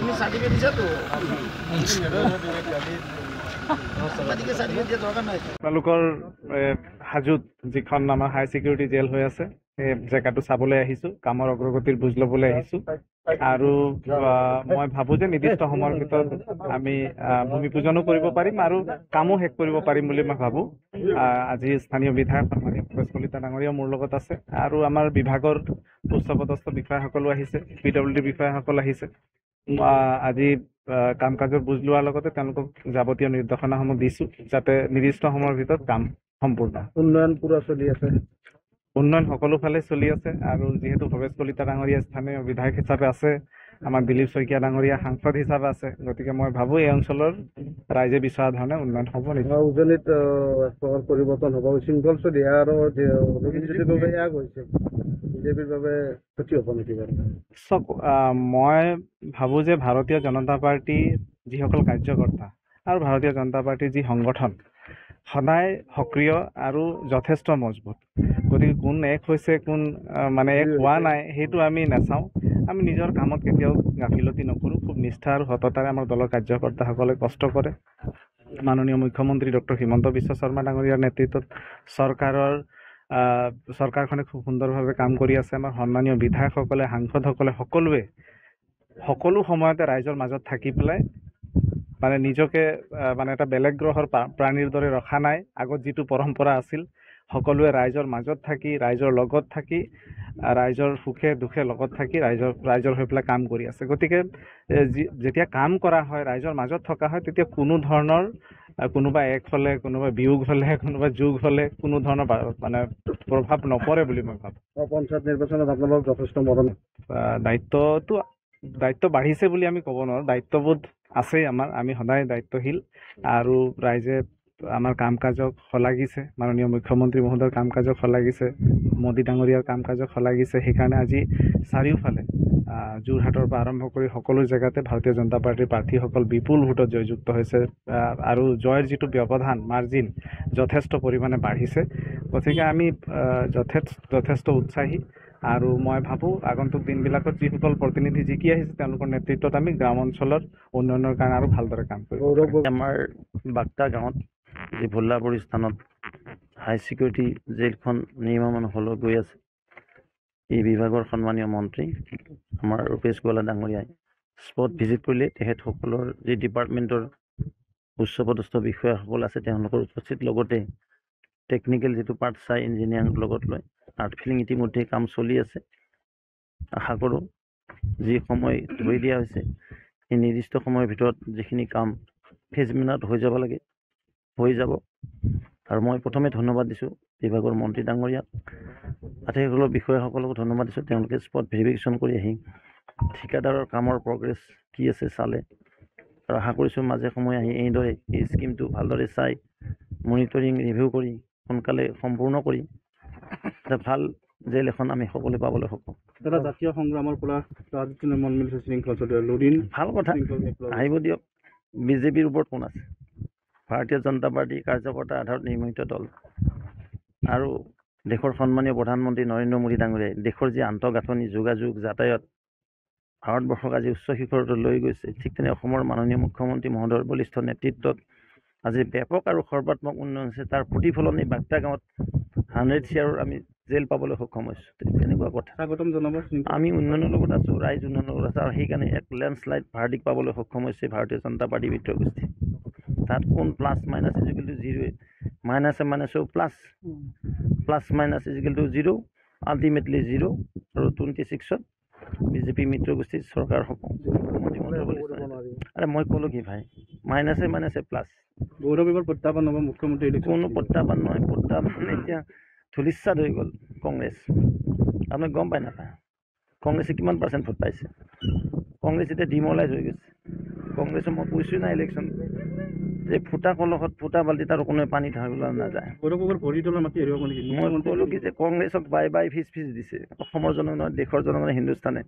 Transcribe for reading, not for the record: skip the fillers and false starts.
তুমি সাৰ্টিফিকেট দিছা তো সাংবাদিকে সাৰ্টিফিকেট দিয়া দৰকাৰ নাই আপোনালোকৰ হাজোত যিখন আমাৰ হাই ছিকিউৰিটি জেল হৈ আছে সেই জেগাটো চাবলৈ আহিছোঁ, কামৰ অগ্ৰগতিৰ বুজ ল'বলৈ আহিছোঁ আৰু মই ভাবোঁ যে নিৰ্দিষ্ট সময়ৰ ভিতৰত আমি ভূমি পূজনো কৰিব পাৰিম আৰু কামো শেষ কৰিব পাৰিম বুলি মই ভাবোঁ। আজি স্থানীয় বিধায়ক সন্মানীয় ভৱেশ কলিতা ডাঙৰীয়া মোৰ লগত আছে আৰু আমাৰ বিভাগৰ উচ্চপদস্থ বিষয়াসকলো আহিছে, PWD বিষয়াসকল আহিছে। আজি কাম কাজৰ বুজ লোৱাৰ লগতে তেওঁলোকক যাৱতীয় নিৰ্দেশনাসমূহ দিছোঁ যাতে নিৰ্দিষ্ট সময়ৰ ভিতৰত কাম সম্পূৰ্ণ। উন্নয়ন পুৰা চলি আছে, উন্নয়ন সকলো ফালে চলি আছে আৰু যিহেতু ভৱেশ কলিতা ডাঙৰীয়া স্থানীয় বিধায়ক হিচাপে আছে, আমাৰ দিলীপ শইকীয়া ডাঙৰীয়া সাংসদ হিচাপে আছে, গতিকে মই ভাবোঁ এই অঞ্চলৰ ৰাইজে বিচৰা ধৰণে উন্নয়ন হ'ব নিশ্চয়। উজনিত পৰিৱৰ্তন হ'ব, শৃংখল চলি আৰু বিজেপিৰ বাবে ক্ষতি হ'ব নেকি বাৰু? চাওক, মই ভাবোঁ যে ভাৰতীয় জনতা পাৰ্টীৰ যিসকল কাৰ্যকৰ্তা আৰু ভাৰতীয় জনতা পাৰ্টীৰ যি সংগঠন সদায় সক্ৰিয় আৰু যথেষ্ট মজবুত। গতিকে কোন এক হৈছে কোন এক হোৱা নাই সেইটো আমি নাচাওঁ। আমি নিজৰ কামত কেতিয়াও গাফিলতি নকৰোঁ। খুব নিষ্ঠা আৰু সততাৰে আমাৰ দলৰ কাৰ্যকৰ্তাসকলে কষ্ট কৰে। মাননীয় মুখ্যমন্ত্ৰী ডক্টৰ হিমন্ত বিশ্ব শৰ্মা ডাঙৰীয়াৰ নেতৃত্বত চৰকাৰখনে খুব সুন্দৰভাৱে কাম কৰি আছে। আমাৰ সন্মানীয় বিধায়কসকলে, সাংসদসকলে সকলোৱে সকলো সময়তে ৰাইজৰ মাজত থাকি পেলাই নিজকে এটা বেলেগ গ্ৰহৰ প্ৰাণীৰ দৰে ৰখা নাই। আগত যিটো পৰম্পৰা আছিল, সকলোৱে ৰাইজৰ মাজত থাকি, ৰাইজৰ লগত থাকি, ৰাইজৰ সুখে দুখে লগত থাকি ৰাইজৰ হৈ পেলাই কাম কৰি আছে। গতিকে যেতিয়া কাম কৰা হয়, ৰাইজৰ মাজত থকা হয়, তেতিয়া কোনো ধৰণৰ কোনোবা এক হ'লে, কোনোবা বিয়োগ হ'লে, কোনোবা যোগ হ'লে কোনো ধৰণৰ প্ৰভাৱ নপৰে বুলি মই ভাবোঁ। পঞ্চায়ত নিৰ্বাচনত আপোনালোকৰ যথেষ্ট মৰম, দায়িত্ব বাঢ়িছে বুলি আমি ক'ব নোৱাৰোঁ। দায়িত্ববোধ আছেই আমাৰ, আমি সদায় দায়িত্বশীল আৰু ৰাইজে আমাৰ কাম কাজক শলাগিছে, মাননীয় মুখ্যমন্ত্ৰী মহোদয়ৰ কাম কাজক শলাগিছে, মোদী ডাঙৰীয়াৰ কাম কাজক শলাগিছে। সেইকাৰণে আজি চাৰিওফালে যোৰহাটৰ পৰা আৰম্ভ কৰি সকলো জেগাতে ভাৰতীয় জনতা পাৰ্টীৰ প্ৰাৰ্থীসকল বিপুল ভোটত জয়যুক্ত হৈছে আৰু জয়ৰ যিটো ব্যৱধান মাৰ্জিন যথেষ্ট পৰিমাণে বাঢ়িছে। গতিকে আমি যথেষ্ট উৎসাহী আৰু মই ভাবোঁ আগন্তুক দিনবিলাকত যিসকল প্ৰতিনিধি জিকি আহিছে তেওঁলোকৰ নেতৃত্বত আমি গ্ৰাম অঞ্চলৰ উন্নয়নৰ কাৰণে আৰু ভালদৰে কাম কৰিম। আমাৰ বাক্তা গাঁৱত যি ভোল্লাবৰী স্থানত হাই ছিকিউৰিটি জেলখন নিৰ্মাণ হ'লৈ গৈ আছে, এই বিভাগৰ সন্মানীয় মন্ত্ৰী আমাৰ ৰূপেশ গোৱালা ডাঙৰীয়াই স্পট ভিজিট কৰিলে। তেখেতসকলৰ যি ডিপাৰ্টমেণ্টৰ উচ্চপদস্থ বিষয়াসকল আছে তেওঁলোকৰ উপস্থিত, লগতে টেকনিকেল যিটো পাৰ্ট চাই ইঞ্জিনিয়াৰিং লগত লৈ আৰ্ট ফিলিং ইতিমধ্যে কাম চলি আছে। আশা কৰোঁ যি সময় ধৰি দিয়া হৈছে এই নিৰ্দিষ্ট সময়ৰ ভিতৰত যিখিনি কাম ফেজ মিনাৰত হৈ যাব লাগে হৈ যাব। আৰু মই প্ৰথমে ধন্যবাদ দিছোঁ বিভাগৰ মন্ত্ৰী ডাঙৰীয়াক, আটাইসকলৰ বিষয়াসকলকো ধন্যবাদ দিছোঁ। তেওঁলোকে স্পট ভেৰিফিকেশ্যন কৰি আহি ঠিকাদাৰৰ কামৰ প্ৰগ্ৰেছ কি আছে চালে আৰু আশা কৰিছোঁ মাজে সময়ে আহি এইদৰে এই স্কিমটো ভালদৰে চাই মনিটৰিং ৰিভিউ কৰি সোনকালে সম্পূৰ্ণ কৰি এটা ভাল জেল এখন আমি সকলোৱে পাবলৈ সক্ষম। এটা জাতীয় সংগ্ৰামৰ পৰা মন মিলিছে শৃংখল লুডিন, ভাল কথা, আহিব দিয়ক। বিজেপিৰ ওপৰত কোন আছে? ভাৰতীয় জনতা পাৰ্টী কাৰ্যকৰ্তা আধাৰত নিৰ্মিত দল আৰু দেশৰ সন্মানীয় প্ৰধানমন্ত্ৰী নৰেন্দ্ৰ মোদী ডাঙৰীয়াই দেশৰ যি আন্তঃগাঁথনি, যোগাযোগ, যাতায়াত ভাৰতবৰ্ষক আজি উচ্চ শিখৰলৈ লৈ গৈছে, ঠিক তেনে অসমৰ মাননীয় মুখ্যমন্ত্ৰী মহোদয়ৰ বলিষ্ঠ নেতৃত্বত আজি ব্যাপক আৰু সৰ্বাত্মক উন্নয়ন হৈছে। তাৰ প্ৰতিফলন এই বাক্তা গাঁৱত 100 চেয়াৰৰ আমি জেল পাবলৈ সক্ষম হৈছোঁ। তেনেকুৱা কথা। স্বাগতম জনাব। আমি উন্নয়নৰ লগত আছোঁ, ৰাইজ উন্নয়নৰ লগত আছে আৰু সেইকাৰণে এক লেণ্ডশ্লাইড ভাৰ্ডিক্ট পাবলৈ সক্ষম হৈছে ভাৰতীয় জনতা পাৰ্টি মিত্ৰ গোষ্ঠী। তাত কোন প্লাছ মাইনাছ ইজিকেল টু 0, মাইনাছেও plus, plus minus equal to 0, ultimately 0 আৰু 26ত বিজেপি মিত্ৰ গোষ্ঠীৰ চৰকাৰ হ'ব। আৰে মই ক'লোঁ কি ভাই, মাইনাছে প্লাছ। গৌৰৱ এইবাৰ প্ৰত্যাহ্বান হ'ব মুখ্যমন্ত্ৰী? কোনো প্ৰত্যাহ্বান নহয়, প্ৰত্যাহ্বান এতিয়া ধূলিসাৎ হৈ গ'ল কংগ্ৰেছ। আপুনি গম পায় নাপায় কংগ্ৰেছে কিমান % ভোট পাইছে? কংগ্ৰেছ এতিয়া ডিমলাইজ হৈ গৈছে। কংগ্ৰেছক মই কৈছোঁ না ইলেকশ্যন যে ফুটা কলহত ফুটা বাল্টিত আৰু কোনোৱে পানী ঢালিবলৈ নাযায়। মই ক'লোঁ কি যে কংগ্ৰেছক বাই ফিজ দিছে অসমৰ জনগণে, দেশৰ জনগণে, হিন্দুস্তানে।